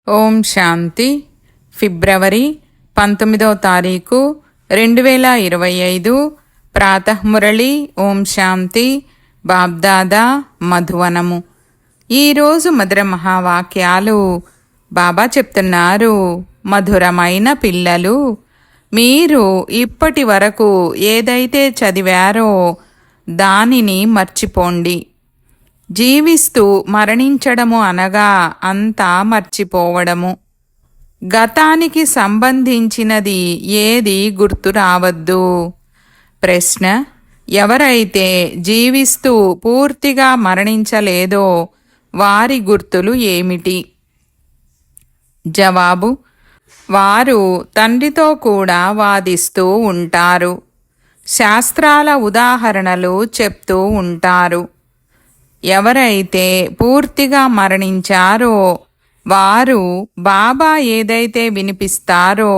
ఓం శాంతి. ఫిబ్రవరి 19వ తారీఖు 2025 ప్రాతఃమురళి. ఓం శాంతి. బాబ్దాదా మధువనము. ఈరోజు మధుర మహావాక్యాలు బాబా చెప్తున్నారు. మధురమైన పిల్లలు, మీరు ఇప్పటి వరకు ఏదైతే చదివారో దానిని మర్చిపోండి. జీవిస్తూ మరణించడము అనగా అంతా మర్చిపోవడము. గతానికి సంబంధించినది ఏది గుర్తు రావద్దు. ప్రశ్న: ఎవరైతే జీవిస్తూ పూర్తిగా మరణించలేదో వారి గుర్తులు ఏమిటి? జవాబు: వారు తండ్రితో కూడా వాదిస్తూ ఉంటారు, శాస్త్రాల ఉదాహరణలు చెప్తూ ఉంటారు. ఎవరైతే పూర్తిగా మరణించారో వారు బాబా ఏదైతే వినిపిస్తారో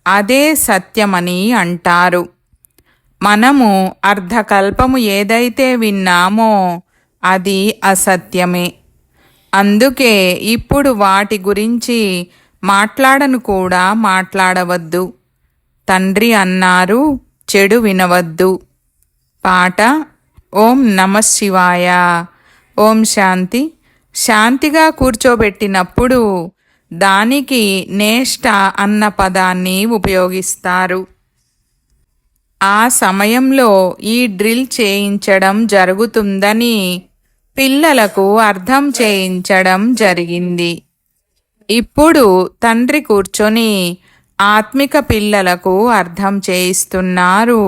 అదే సత్యమని అంటారు. మనము అర్ధకల్పము ఏదైతే విన్నామో అది అసత్యమే. అందుకే ఇప్పుడు వాటి గురించి మాట్లాడను కూడా మాట్లాడవద్దు. తండ్రి అన్నారు, చెడు వినవద్దు. పాట: ఓం నమః శివాయ. ఓం శాంతి. శాంతిగా కూర్చోబెట్టినప్పుడు దానికి నేష్ట అన్న పదాన్ని ఉపయోగిస్తారు. ఆ సమయంలో ఈ డ్రిల్ చేయించడం జరుగుతుందని పిల్లలకు అర్థం చేయించడం జరిగింది. ఇప్పుడు తండ్రి కూర్చొని ఆత్మిక పిల్లలకు అర్థం చేయిస్తున్నారు.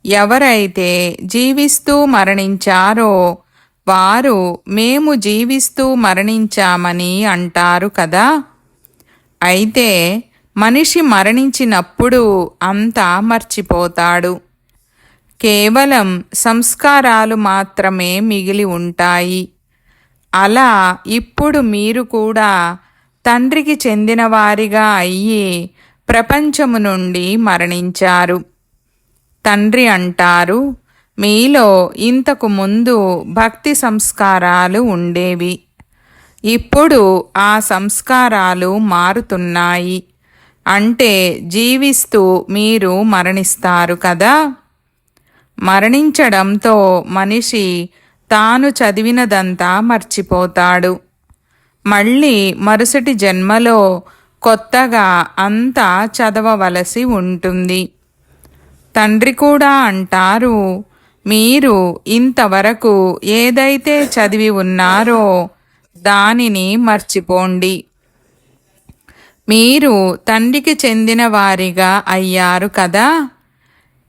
ఎవరైతే జీవిస్తూ మరణించారో వారు మేము జీవిస్తూ మరణించామని అంటారు కదా. అయితే మనిషి మరణించినప్పుడు అంతా మర్చిపోతాడు. కేవలం సంస్కారాలు మాత్రమే మిగిలి ఉంటాయి. అలా ఇప్పుడు మీరు కూడా తండ్రికి చెందినవారిగా అయ్యి ప్రపంచము నుండి మరణించారు. తండ్రి అంటారు, మీలో ఇంతకు ముందు భక్తి సంస్కారాలు ఉండేవి. ఇప్పుడు ఆ సంస్కారాలు మారుతున్నాయి. అంటే జీవిస్తూ మీరు మరణిస్తారు కదా. మరణించడంతో మనిషి తాను చదివినదంతా మర్చిపోతాడు. మళ్ళీ మరుసటి జన్మలో కొత్తగా అంతా చదవవలసి ఉంటుంది. తండ్రి కూడా అంటారు, మీరు ఇంతవరకు ఏదైతే చదివి ఉన్నారో దానిని మర్చిపోండి. మీరు తండ్రికి చెందిన వారిగా అయ్యారు కదా.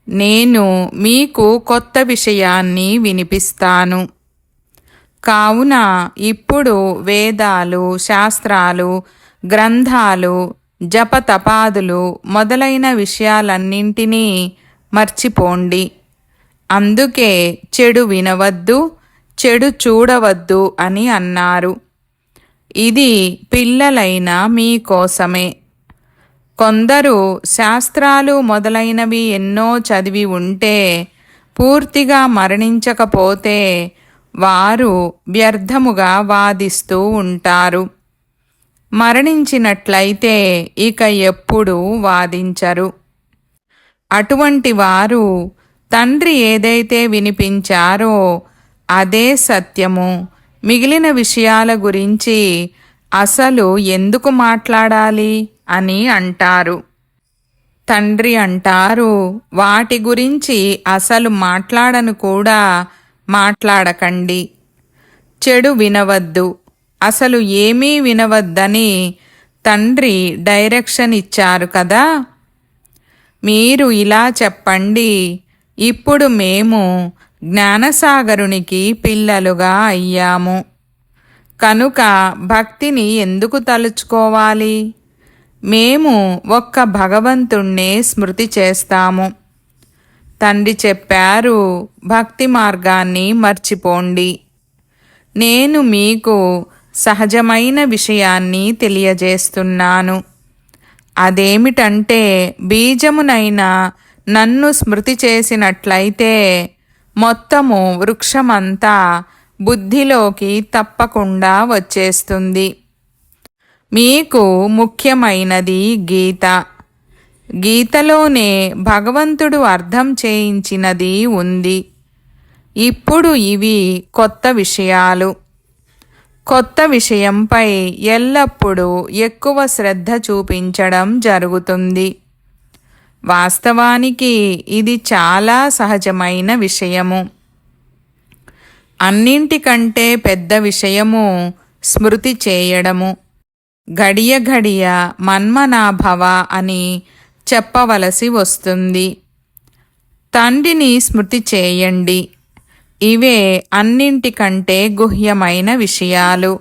నేను మీకు కొత్త విషయాన్ని వినిపిస్తాను. కావున ఇప్పుడు వేదాలు, శాస్త్రాలు, గ్రంథాలు, జపతపాదులు మొదలైన విషయాలన్నింటినీ మర్చిపోండి. అందుకే చెడు వినవద్దు, చెడు చూడవద్దు అని అన్నారు. ఇది పిల్లలైన మీకోసమే. కొందరు శాస్త్రాలు మొదలైనవి ఎన్నో చదివి ఉంటే పూర్తిగా మరణించకపోతే వారు వ్యర్థముగా వాదిస్తూ ఉంటారు. మరణించినట్లయితే ఇక ఎప్పుడూ వాదించరు. అటువంటి వారు తండ్రి ఏదైతే వినిపించారో అదే సత్యము, మిగిలిన విషయాల గురించి అసలు ఎందుకు మాట్లాడాలి అని అంటారు. తండ్రి అంటారు, వాటి గురించి అసలు మాట్లాడను కూడా మాట్లాడకండి. చెడు వినవద్దు, అసలు ఏమీ వినవద్దని తండ్రి డైరెక్షన్ ఇచ్చారు కదా. మీరు ఇలా చెప్పండి, ఇప్పుడు మేము జ్ఞానసాగరునికి పిల్లలుగా అయ్యాము కనుక భక్తిని ఎందుకు తలుచుకోవాలి? మేము ఒక్క భగవంతుణ్ణే స్మృతి చేస్తాము. తండ్రి చెప్పారు, భక్తి మార్గాన్ని మర్చిపోండి. నేను మీకు సహజమైన విషయాన్ని తెలియజేస్తున్నాను. అదేమిటంటే బీజమునైనా నన్ను స్మృతి చేసినట్లయితే మొత్తము వృక్షమంతా బుద్ధిలోకి తప్పకుండా వచ్చేస్తుంది. మీకు ముఖ్యమైనది గీత. గీతలోనే భగవంతుడు అర్థం చేయించినది ఉంది. ఇప్పుడు ఇవి కొత్త విషయాలు. కొత్త విషయంపై ఎల్లప్పుడూ ఎక్కువ శ్రద్ధ చూపించడం జరుగుతుంది. వాస్తవానికి ఇది చాలా సహజమైన విషయము. అన్నింటికంటే పెద్ద విషయము స్మృతి చేయడము. ఘడియ ఘడియ మన్మనాభవ అని చెప్పవలసి వస్తుంది. తండ్రిని స్మృతి చేయండి. ఇవే అన్నింటికంటే గుహ్యమైన విషయాలు.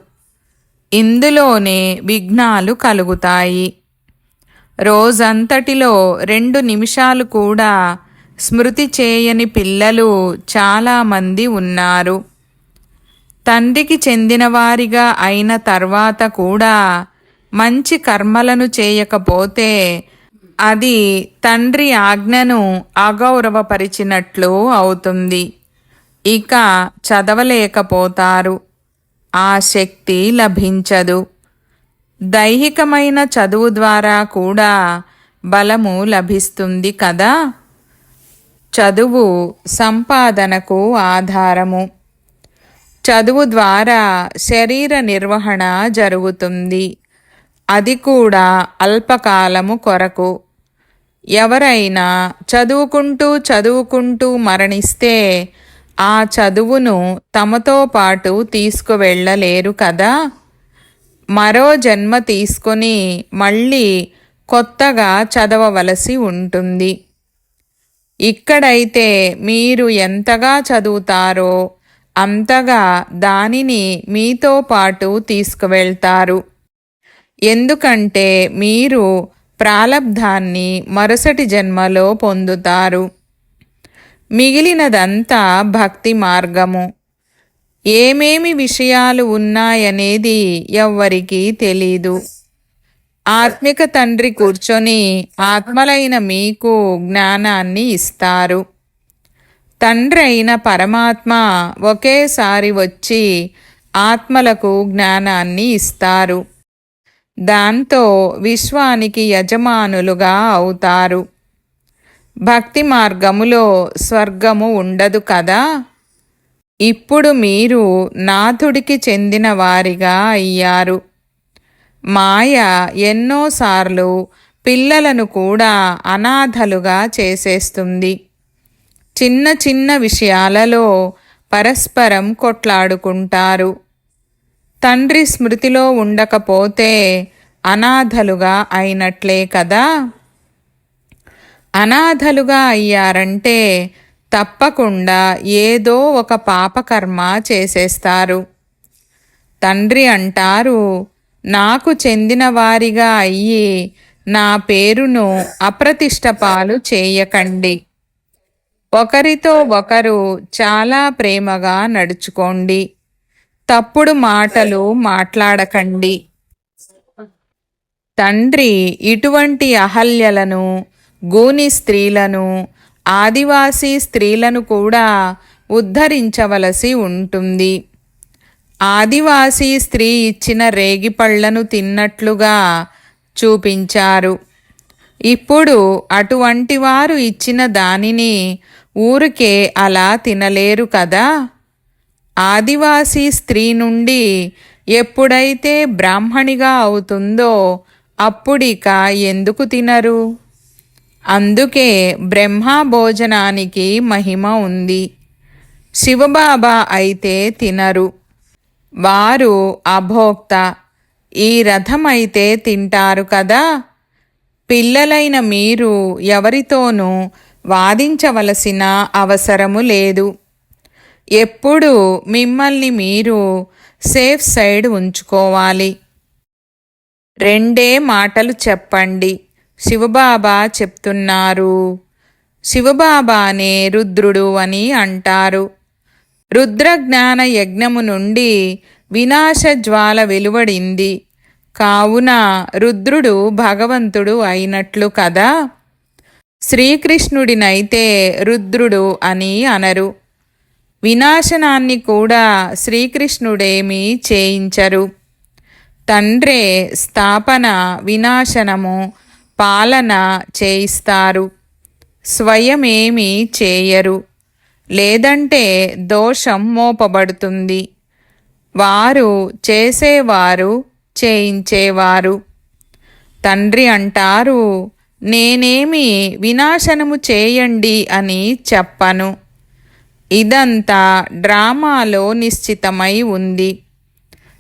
ఇందులోనే విఘ్నాలు కలుగుతాయి. రోజంతటిలో 2 నిమిషాలు కూడా స్మృతి చేయని పిల్లలు చాలామంది ఉన్నారు. తండ్రికి చెందినవారిగా అయిన తర్వాత కూడా మంచి కర్మలను చేయకపోతే అది తండ్రి ఆజ్ఞను అగౌరవపరిచినట్లు అవుతుంది. ఇక చదవలేకపోతారు. ఆ శక్తి లభించదు. దైహికమైన చదువు ద్వారా కూడా బలము లభిస్తుంది కదా. చదువు సంపాదనకు ఆధారము. చదువు ద్వారా శరీర నిర్వహణ జరుగుతుంది. అది కూడా అల్పకాలము కొరకు. ఎవరైనా చదువుకుంటూ మరణిస్తే ఆ చదువును తమతో పాటు తీసుకువెళ్ళలేరు కదా. మరో జన్మ తీసుకొని మళ్ళీ కొత్తగా చదవవలసి ఉంటుంది. ఇక్కడైతే మీరు ఎంతగా చదువుతారో అంతగా దానిని మీతో పాటు తీసుకువెళ్తారు. ఎందుకంటే మీరు ప్రాలబ్ధాన్ని మరుసటి జన్మలో పొందుతారు. మిగిలినదంతా భక్తి మార్గము. ఏమేమి విషయాలు ఉన్నాయనేది ఎవ్వరికీ తెలీదు. ఆత్మిక తండ్రి కూర్చొని ఆత్మలైన మీకు జ్ఞానాన్ని ఇస్తారు. తండ్రి అయిన పరమాత్మ ఒకేసారి వచ్చి ఆత్మలకు జ్ఞానాన్ని ఇస్తారు. దాంతో విశ్వానికి యజమానులుగా అవుతారు. భక్తి మార్గములో స్వర్గము ఉండదు కదా. ఇప్పుడు మీరు నాథుడికి చెందిన వారిగా అయ్యారు. మాయ ఎన్నోసార్లు పిల్లలను కూడా అనాథలుగా చేసేస్తుంది. చిన్న చిన్న విషయాలలో పరస్పరం కొట్లాడుకుంటారు. తండ్రి స్మృతిలో ఉండకపోతే అనాథలుగా అయినట్లే కదా. అనాథలుగా అయ్యారంటే తప్పకుండా ఏదో ఒక పాపకర్మ చేసేస్తారు. తండ్రి అంటారు, నాకు చెందిన వారిగా అయ్యి నా పేరును అప్రతిష్ట పాలు చేయకండి. ఒకరితో ఒకరు చాలా ప్రేమగా నడుచుకోండి. తప్పుడు మాటలు మాట్లాడకండి. తండ్రి ఇటువంటి అహల్యలను, గూని స్త్రీలను, ఆదివాసీ స్త్రీలను కూడా ఉద్ధరించవలసి ఉంటుంది. ఆదివాసీ స్త్రీ ఇచ్చిన రేగిపళ్లను తిన్నట్లుగా చూపించారు. ఇప్పుడు అటువంటి వారు ఇచ్చిన దానిని ఊరికే అలా తినలేరు కదా. ఆదివాసీ స్త్రీ నుండి ఎప్పుడైతే బ్రాహ్మణిగా అవుతుందో అప్పుడిక ఎందుకు తినరు? అందుకే బ్రహ్మ భోజనానికి మహిమ ఉంది. శివబాబా అయితే తినరు. వారు అభోక్త. ఈ రథం అయితే తింటారు కదా. పిల్లలైన మీరు ఎవరితోనూ వాదించవలసిన అవసరము లేదు. ఎప్పుడూ మిమ్మల్ని మీరు సేఫ్ సైడ్ ఉంచుకోవాలి. 2 మాటలు చెప్పండి. శివబాబా చెప్తున్నారు. శివబాబానే రుద్రుడు అని అంటారు. రుద్రజ్ఞాన యజ్ఞము నుండి వినాశజ్వాల వెలువడింది. కావున రుద్రుడు భగవంతుడు అయినట్లు కదా. శ్రీకృష్ణుడినైతే రుద్రుడు అని అనరు. వినాశనాన్ని కూడా శ్రీకృష్ణుడేమీ చేయించరు. తండ్రే స్థాపన వినాశనము పాలన చేయిస్తారు. స్వయమేమీ చేయరు. లేదంటే దోషం మోపబడుతుంది. వారు చేసేవారు, చేయించేవారు. తండ్రి అంటారు, నేనేమి వినాశనము చేయండి అని చెప్పను. ఇదంతా డ్రామాలో నిశ్చితమై ఉంది.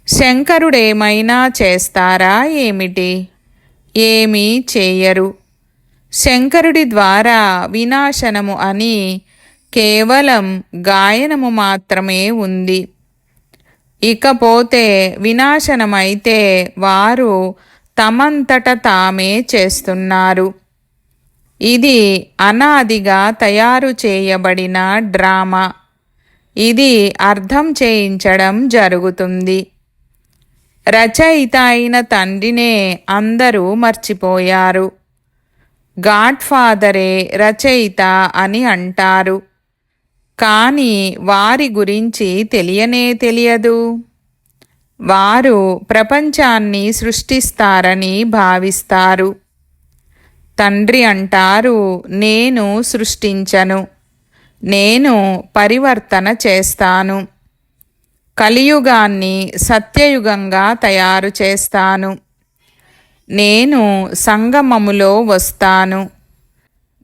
శంకరుడేమైనా చేస్తారా ఏమిటి? ఏమీ చేయరు. శంకరుడి ద్వారా వినాశనము అని కేవలం గాయనము మాత్రమే ఉంది. ఇకపోతే వినాశనమైతే వారు తమంతట తామే చేస్తున్నారు. ఇది అనాదిగా తయారు చేయబడిన డ్రామా. ఇది అర్థం చేయించడం జరుగుతుంది. రచయిత అయిన తండ్రినే అందరూ మర్చిపోయారు. గాడ్ ఫాదరే రచయిత అని అంటారు. కానీ వారి గురించి తెలియనే తెలియదు. వారు ప్రపంచాన్ని సృష్టిస్తారని భావిస్తారు. తండ్రి అంటారు, నేను సృష్టించను, నేను పరివర్తన చేస్తాను. కలియుగాన్ని సత్యయుగంగా తయారు చేస్తాను. నేను సంగమములో వస్తాను.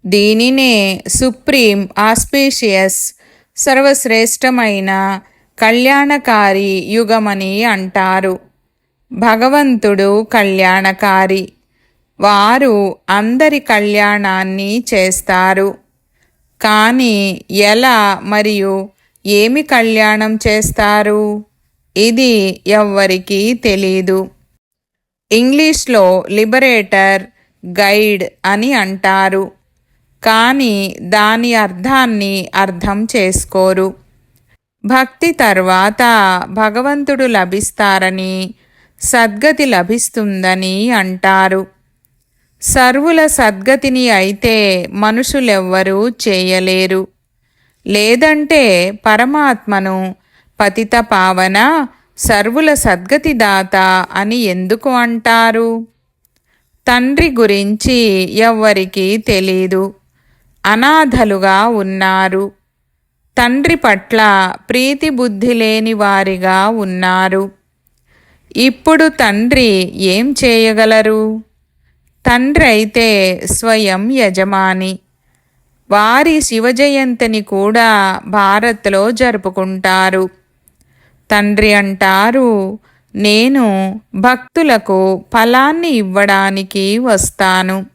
దీనినే సుప్రీం ఆస్పీషియస్ సర్వశ్రేష్టమైన కళ్యాణకారి యుగమని అంటారు. భగవంతుడు కళ్యాణకారి. వారు అందరి కళ్యాణాన్ని చేస్తారు. కానీ ఎలా మరియు ఏమి కళ్యాణం చేస్తారు? ఇది ఎవ్వరికీ తెలీదు. ఇంగ్లీష్లో లిబరేటర్, గైడ్ అని అంటారు. కానీ దాని అర్థాన్ని అర్థం చేసుకోరు. భక్తి తర్వాత భగవంతుడు లభిస్తారని, సద్గతి లభిస్తుందని అంటారు. సర్వుల సద్గతిని అయితే మనుషులెవ్వరూ చేయలేరు. లేదంటే పరమాత్మను పతిత పావన సర్వుల సద్గతిదాత అని ఎందుకు అంటారు? తండ్రి గురించి ఎవ్వరికీ తెలీదు. అనాథలుగా ఉన్నారు. తండ్రి పట్ల ప్రీతి బుద్ధి లేని వారిగా ఉన్నారు. ఇప్పుడు తండ్రి ఏం చేయగలరు? తండ్రి అయితే స్వయం యజమాని. వారి శివజయంతిని కూడా భారత్లో జరుపుకుంటారు. తండ్రి అంటారు, నేను భక్తులకు ఫలాన్ని ఇవ్వడానికి వస్తాను.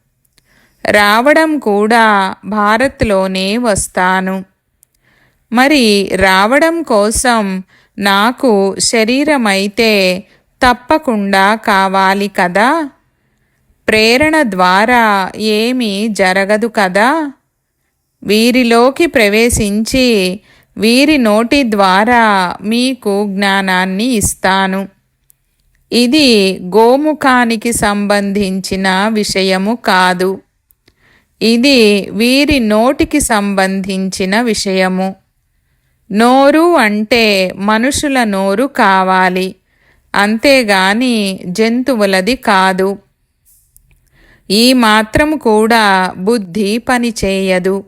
రావడం కూడా భారత్లోనే వస్తాను. మరి రావడం కోసం నాకు శరీరమైతే తప్పకుండా కావాలి కదా. ప్రేరణ ద్వారా ఏమీ జరగదు కదా. వీరిలోకి ప్రవేశించి వీరి నోటి ద్వారా మీకు జ్ఞానాన్ని ఇస్తాను. ఇది గోముఖానికి సంబంధించిన విషయము కాదు. ఇది వీరి నోటికి సంబంధించిన విషయము. నోరు అంటే మనుషుల నోరు కావాలి, అంతేగాని జంతువులది కాదు. ఈ మాత్రం కూడా బుద్ధి పనిచేయదు.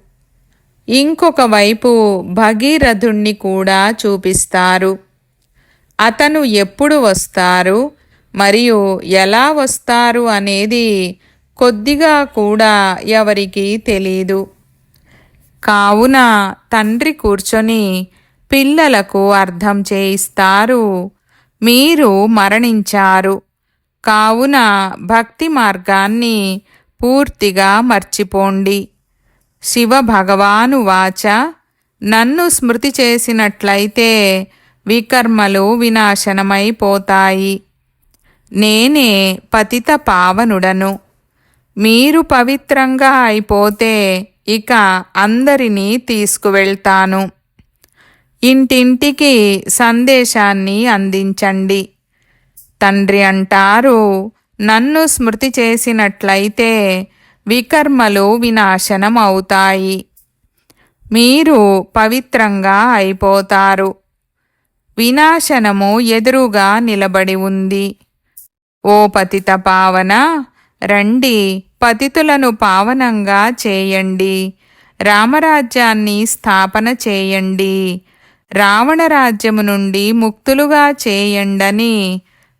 ఇంకొక వైపు భగీరథుణ్ణి కూడా చూపిస్తారు. అతను ఎప్పుడు వస్తారు మరియు ఎలా వస్తారు అనేది కొద్దిగా కూడా ఎవరికీ తెలీదు. కావున తండ్రి కూర్చొని పిల్లలకు అర్థం చేయిస్తారు. మీరు మరణించారు కావున భక్తి మార్గాన్ని పూర్తిగా మర్చిపోండి. శివ భగవాను వాచ, నన్ను స్మృతి చేసినట్లయితే వికర్మలు వినాశనమైపోతాయి. నేనే పతిత పావనుడను. మీరు పవిత్రంగా అయిపోతే ఇక అందరినీ తీసుకువెళ్తాను. ఇంటింటికి సందేశాన్ని అందించండి. తండ్రి అంటారు, నన్ను స్మృతి చేసినట్లయితే వికర్మలు వినాశనం అవుతాయి. మీరు పవిత్రంగా అయిపోతారు. వినాశనము ఎదురుగా నిలబడి ఉంది. ఓ పతిత పావన, రండి, పతితులను పావనంగా చేయండి, రామరాజ్యాన్ని స్థాపన చేయండి, రావణ రాజ్యము నుండి ముక్తులుగా చేయండని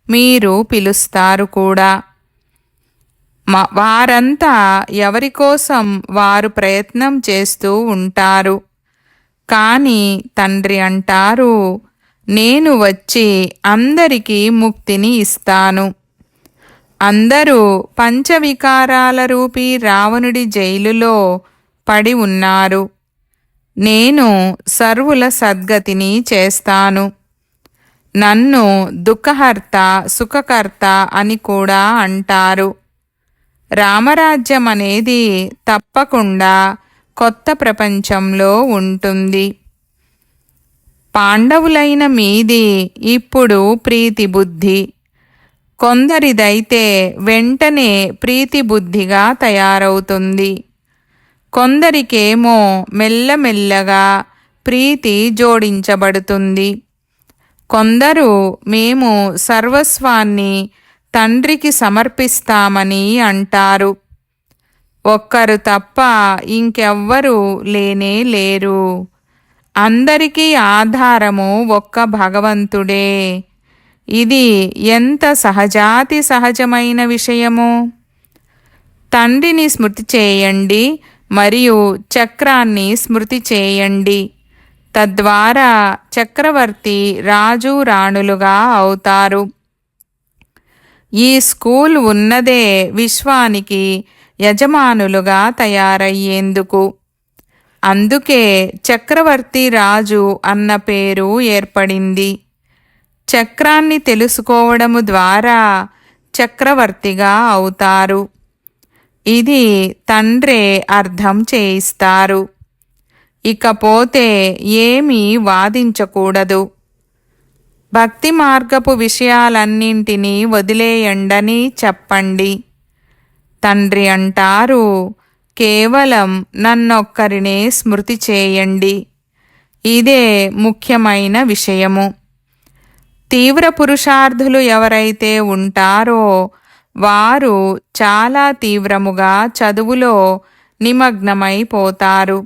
మీరు పిలుస్తారు కూడా. వారంతా ఎవరికోసం వారు ప్రయత్నం చేస్తూ ఉంటారు. కానీ తండ్రి అంటారు, నేను వచ్చి అందరికీ ముక్తిని ఇస్తాను. అందరూ పంచవికారాల రూపీ రావణుడి జైలులో పడి ఉన్నారు. నేను సర్వుల సద్గతిని చేస్తాను. నన్ను దుఃఖహర్త, సుఖకర్త అని కూడా అంటారు. రామరాజ్యం అనేది తప్పకుండా కొత్త ప్రపంచంలో ఉంటుంది. పాండవులైన మీది ఇప్పుడు ప్రీతి బుద్ధి. కొందరిదైతే వెంటనే ప్రీతి బుద్ధిగా తయారవుతుంది. కొందరికేమో మెల్లమెల్లగా ప్రీతి జోడించబడుతుంది. కొందరు మేము సర్వస్వాన్ని తండ్రికి సమర్పిస్తామని అంటారు. ఒక్కరు తప్ప ఇంకెవ్వరూ లేనే లేరు. అందరికీ ఆధారము ఒక్క భగవంతుడే. ఇది ఎంత సహజాతి సహజమైన విషయము. తండ్రిని స్మృతి చేయండి మరియు చక్రాన్ని స్మృతి చేయండి. తద్వారా చక్రవర్తి, రాజు, రాణులుగా అవుతారు. ఈ స్కూల్ ఉన్నదే విశ్వానికి యజమానులుగా తయారయ్యేందుకు. అందుకే చక్రవర్తి, రాజు అన్న పేరు ఏర్పడింది. చక్రాన్ని తెలుసుకోవడము ద్వారా చక్రవర్తిగా అవుతారు. ఇది తండ్రే అర్థం చేయిస్తారు. ఇకపోతే ఏమీ వాదించకూడదు. భక్తి మార్గపు విషయాలన్నింటినీ వదిలేయండని చెప్పండి. తండ్రి అంటారు, కేవలం నన్నొక్కరినే స్మృతి చేయండి. ఇదే ముఖ్యమైన విషయము. తీవ్ర పురుషార్థులు ఎవరైతే ఉంటారో వారు చాలా తీవ్రముగా చదువులో నిమగ్నమైపోతారు.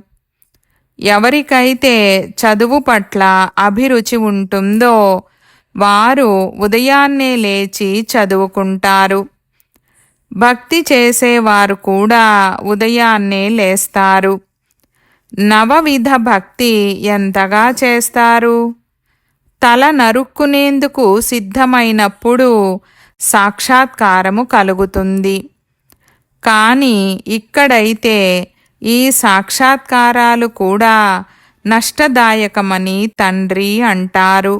ఎవరికైతే చదువు పట్ల అభిరుచి ఉంటుందో వారు ఉదయాన్నే లేచి చదువుకుంటారు. భక్తి చేసేవారు కూడా ఉదయాన్నే లేస్తారు. నవవిధ భక్తి ఎంతగా చేస్తారు? తల నరుక్కునేందుకు సిద్ధమైనప్పుడు సాక్షాత్కారము కలుగుతుంది. కానీ ఇక్కడైతే ఈ సాక్షాత్కారాలు కూడా నష్టదాయకమని తండ్రి అంటారు.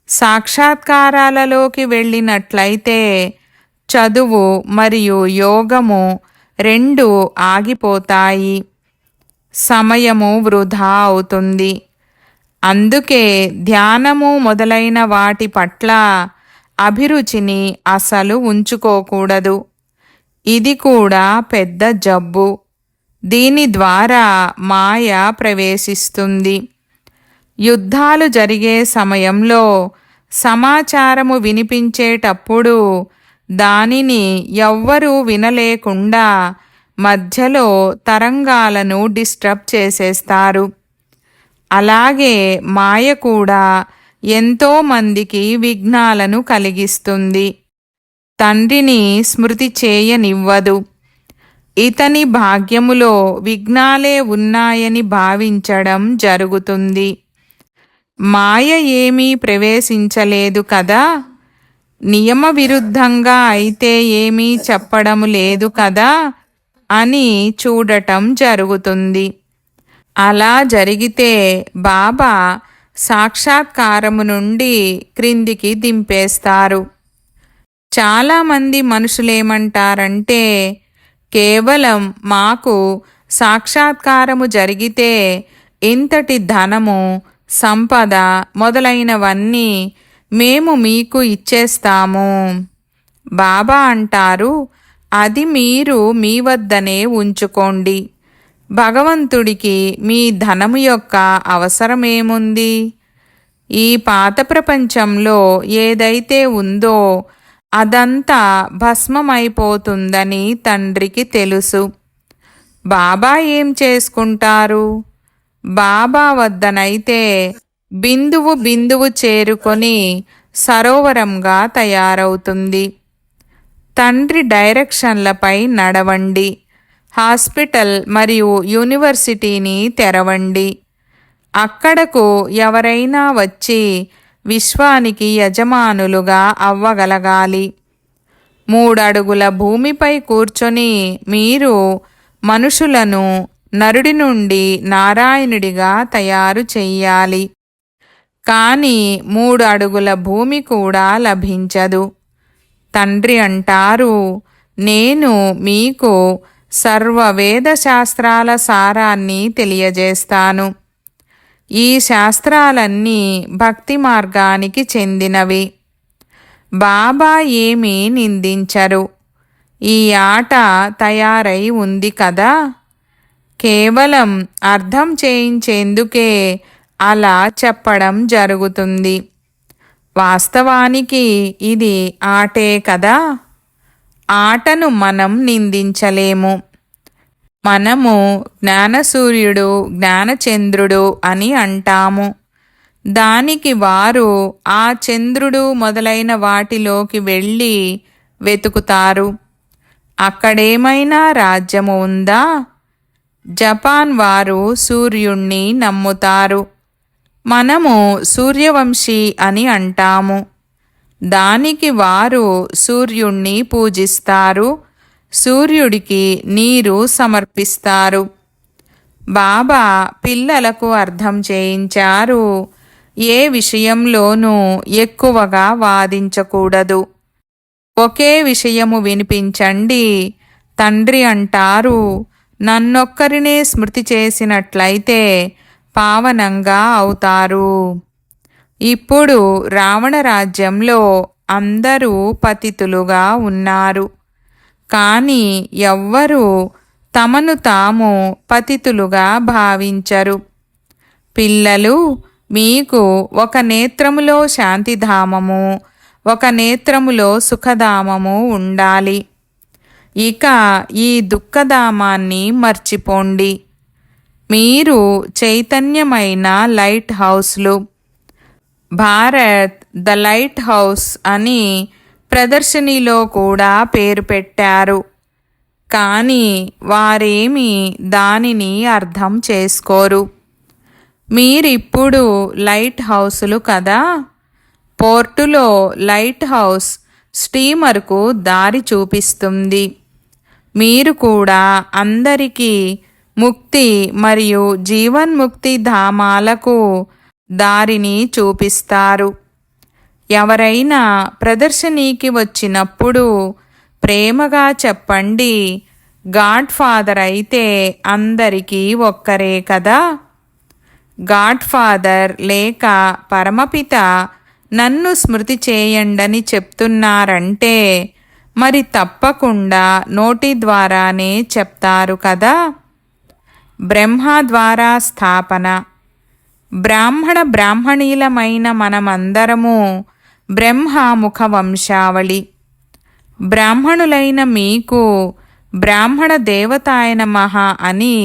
సాక్షాత్కారాలలోకి వెళ్ళినట్లయితే చదువు మరియు యోగము రెండు ఆగిపోతాయి. సమయము వృధా అవుతుంది. అందుకే ధ్యానము మొదలైన వాటి పట్ల అభిరుచిని అసలు ఉంచుకోకూడదు. ఇది కూడా పెద్ద జబ్బు. దీని ద్వారా మాయ ప్రవేశిస్తుంది. యుద్ధాలు జరిగే సమయంలో సమాచారము వినిపించేటప్పుడు దానిని ఎవ్వరూ వినలేకుండా మధ్యలో తరంగాలను డిస్టర్బ్ చేసేస్తారు. అలాగే మాయ కూడా ఎంతో మందికి విఘ్నాలను కలిగిస్తుంది. తండ్రిని స్మృతి చేయనివ్వదు. ఇతని భాగ్యములో విఘ్నాలే ఉన్నాయని భావించడం జరుగుతుంది. మాయ ఏమీ ప్రవేశించలేదు కదా, నియమ విరుద్ధంగా అయితే ఏమీ చెప్పడం లేదు కదా అని చూడటం జరుగుతుంది. అలా జరిగితే బాబా సాక్షాత్కారము నుండి క్రిందికి దింపేస్తారు. చాలామంది మనుషులేమంటారంటే, కేవలం మాకు సాక్షాత్కారము జరిగితే ఇంతటి ధనము, సంపద మొదలైనవన్నీ మేము మీకు ఇచ్చేస్తాము. బాబా అంటారు, అది మీరు మీ వద్దనే ఉంచుకోండి. భగవంతుడికి మీ ధనము యొక్క అవసరమేముంది? ఈ పాత ప్రపంచంలో ఏదైతే ఉందో అదంతా భస్మమైపోతుందని తండ్రికి తెలుసు. బాబా ఏం చేసుకుంటారు? బాబా వద్దనైతే బిందువు బిందువు చేరుకొని సరోవరంగా తయారవుతుంది. తండ్రి డైరెక్షన్లపై నడవండి. హాస్పిటల్ మరియు యూనివర్సిటీని తెరవండి. అక్కడకు ఎవరైనా వచ్చి విశ్వానికి యజమానులుగా అవ్వగలగాలి. 3 అడుగుల భూమిపై కూర్చొని మీరు మనుషులను నరుడి నుండి నారాయణుడిగా తయారు చెయ్యాలి. కానీ 3 అడుగుల భూమి కూడా లభించదు. తండ్రి అంటారు, నేను మీకు సర్వ వేద శాస్త్రాల సారాన్ని తెలియజేస్తాను. ఈ శాస్త్రాలన్నీ భక్తి మార్గానికి చెందినవి. బాబా ఏమీ నిందించరు. ఈ ఆట తయారై ఉంది కదా, కేవలం అర్థం చేయించేందుకే అలా చెప్పడం జరుగుతుంది. వాస్తవానికి ఇది ఆటే కదా. ఆటను మనం నిందించలేము. మనము జ్ఞానసూర్యుడు, జ్ఞానచంద్రుడు అని అంటాము. దానికి వారు ఆ చంద్రుడు మొదలైన వాటిలోకి వెళ్ళి వెతుకుతారు. అక్కడేమైనా రాజ్యము ఉందా? జపాన్ వారు సూర్యుణ్ణి నమ్ముతారు. మనము సూర్యవంశీ అని అంటాము. దానికి వారు సూర్యుణ్ణి పూజిస్తారు. సూర్యుడికి నీరు సమర్పిస్తారు. బాబా పిల్లలకు అర్థం చేయించారు, ఏ విషయంలోనూ ఎక్కువగా వాదించకూడదు. ఒకే విషయము వినిపించండి. తండ్రి అంటారు, నన్నొక్కరినే స్మృతి చేసినట్లయితే పావనంగా అవుతారు. ఇప్పుడు రావణ రాజ్యంలో అందరూ పతితులుగా ఉన్నారు. కానీ ఎవ్వరూ తమను తాము పతితులుగా భావించరు. పిల్లలు, మీకు ఒక నేత్రములో శాంతిధామము, ఒక నేత్రములో సుఖధామము ఉండాలి. ఇక ఈ దుఃఖధామాన్ని మర్చిపోండి. మీరు చైతన్యమైన లైట్ హౌస్లు. భారత్ ద లైట్ హౌస్ అని ప్రదర్శనలో కూడా పేరు పెట్టారు. కానీ వారేమీ దానిని అర్థం చేసుకోరు. మీరిప్పుడు లైట్ హౌసులు కదా. పోర్టులో లైట్ హౌస్ స్టీమర్కు దారి చూపిస్తుంది. మీరు కూడా అందరికీ ముక్తి మరియు జీవన్ముక్తి ధామాలకు దారిని చూపిస్తారు. ఎవరైనా ప్రదర్శనీకి వచ్చినప్పుడు ప్రేమగా చెప్పండి, గాడ్ ఫాదర్ అయితే అందరికీ ఒక్కరే కదా. గాడ్ ఫాదర్ లేక పరమపిత నన్ను స్మృతి చేయండని చెప్తున్నారంటే మరి తప్పకుండా నోటి ద్వారానే చెప్తారు కదా. బ్రహ్మ ద్వారా స్థాపన. బ్రాహ్మణీలమైన మనమందరము బ్రహ్మముఖ వంశావళి. బ్రాహ్మణులైన మీకు బ్రాహ్మణ దేవతాయ నమః అని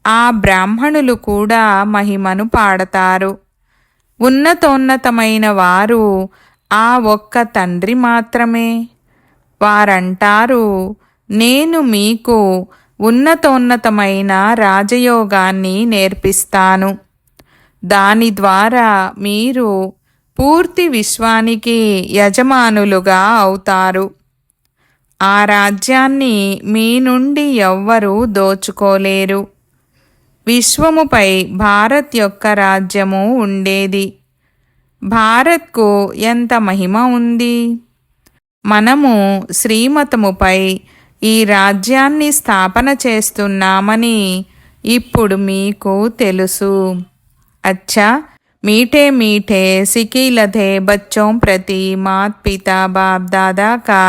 ఆ బ్రాహ్మణులు కూడా మహిమను పాడతారు. ఉన్నతోన్నతమైన వారు ఆ ఒక్క తండ్రి మాత్రమే. వారంటారు, నేను మీకు ఉన్నతోన్నతమైన రాజయోగాన్ని నేర్పిస్తాను. దాని ద్వారా మీరు పూర్తి విశ్వానికి యజమానులుగా అవుతారు. ఆ రాజ్యాన్ని మీ నుండి ఎవ్వరూ దోచుకోలేరు. విశ్వముపై భారత్ యొక్క రాజ్యము ఉండేది. భారత్కు ఎంత మహిమ ఉంది. మనము శ్రీమతముపై ఈ రాజ్యాన్ని స్థాపన చేస్తున్నామని ఇప్పుడు మీకు తెలుసు. अच्छा, मीठे मीठे सिकीलधे बच्चों प्रति मात पिता बाप दादा का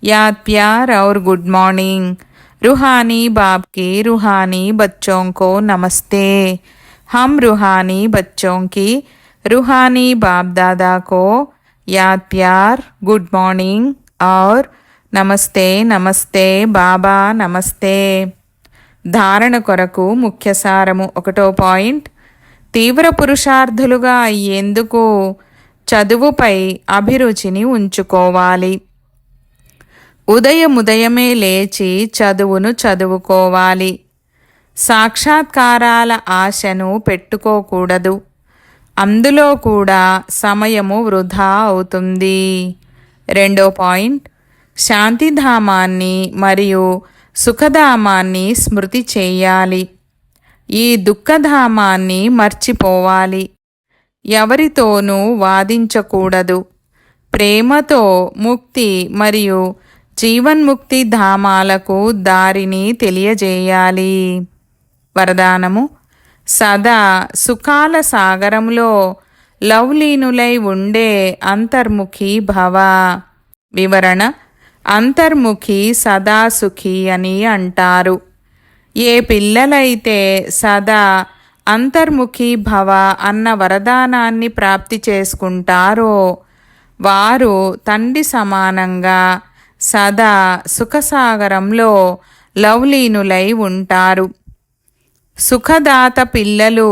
याद प्यार और गुड मॉर्निंग. रूहानी बाप की रूहानी बच्चों को नमस्ते. हम रूहानी बच्चों की रूहानी बाप दादा को याद प्यार, गुड मॉर्निंग, और నమస్తే నమస్తే బాబా నమస్తే. ధారణ కొరకు ముఖ్య సారము. 1వ పాయింట్, తీవ్ర పురుషార్థులుగా అయ్యేందుకు చదువుపై అభిరుచిని ఉంచుకోవాలి. ఉదయమే లేచి చదువును చదువుకోవాలి. సాక్షాత్కారాల ఆశను పెట్టుకోకూడదు. అందులో కూడా సమయము వృధా అవుతుంది. 2వ పాయింట్, శాంతిధామాన్ని మరియు సుఖధామాన్ని స్మృతి చేయాలి. ఈ దుఃఖధామాన్ని మర్చిపోవాలి. ఎవరితోనూ వాదించకూడదు. ప్రేమతో ముక్తి మరియు జీవన్ముక్తి ధామాలకు దారిని తెలియజేయాలి. వరదానము: సదా సుఖాల సాగరంలో లవలీనులై ఉండే అంతర్ముఖి భవ. వివరణ: అంతర్ముఖి సదా సుఖి అని అంటారు. ఏ పిల్లలైతే సదా అంతర్ముఖి భవ అన్న వరదానాన్ని ప్రాప్తి చేసుకుంటారో వారు తండ్రి సమానంగా సదా సుఖసాగరంలో లవలీనులై ఉంటారు. సుఖదాత పిల్లలు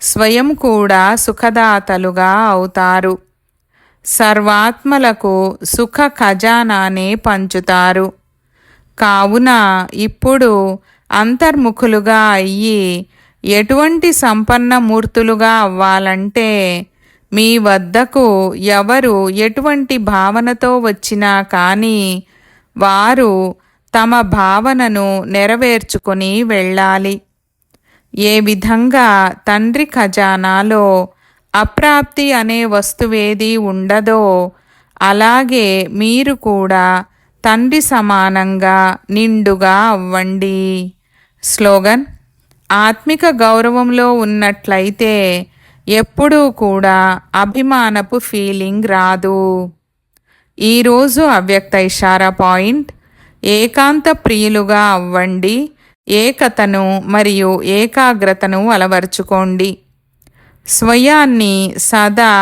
స్వయం కూడా సుఖదాతలుగా అవుతారు. సర్వాత్మలకు సుఖ ఖజానానే పంచుతారు. కావున ఇప్పుడు అంతర్ముఖులుగా అయ్యి ఎటువంటి సంపన్న మూర్తులుగా అవ్వాలంటే మీ వద్దకు ఎవరు ఎటువంటి భావనతో వచ్చినా కానీ వారు తమ భావనను నెరవేర్చుకొని వెళ్ళాలి. ఏ విధంగా తండ్రి ఖజానాలో అప్రాప్తి అనే వస్తువేది ఉండదో అలాగే మీరు కూడా తండ్రి సమానంగా నిండుగా అవ్వండి. స్లోగన్: ఆత్మిక గౌరవంలో ఉన్నట్లయితే ఎప్పుడూ కూడా అభిమానపు ఫీలింగ్ రాదు. ఈరోజు అవ్యక్త ఇషారా పాయింట్: ఏకాంత ప్రియులుగా అవ్వండి. ఏకతను మరియు ఏకాగ్రతను అలవర్చుకోండి. స్వయాన్ని సదా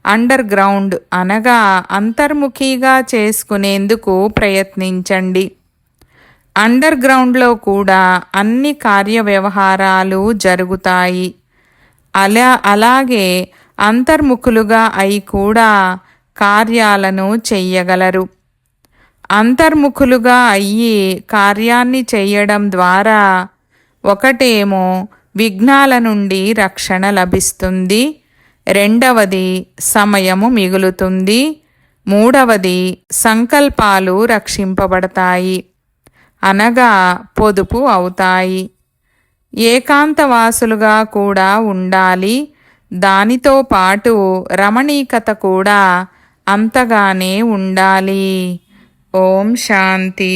అండర్ గ్రౌండ్ అనగా అంతర్ముఖిగా చేసుకునేందుకు ప్రయత్నించండి. అండర్ గ్రౌండ్లో కూడా అన్ని కార్యవ్యవహారాలు జరుగుతాయి. అలాగే అంతర్ముఖులుగా అయి కూడా కార్యాలను చెయ్యగలరు. అంతర్ముఖులుగా అయ్యి కార్యాన్ని చెయ్యడం ద్వారా ఒకటేమో విఘ్నాల నుండి రక్షణ లభిస్తుంది, రెండవది సమయము మిగులుతుంది, మూడవది సంకల్పాలు రక్షింపబడతాయి అనగా పొదుపు అవుతాయి. ఏకాంతవాసులుగా కూడా ఉండాలి. దానితో పాటు రమణీకత కూడా అంతగానే ఉండాలి. ఓం శాంతి.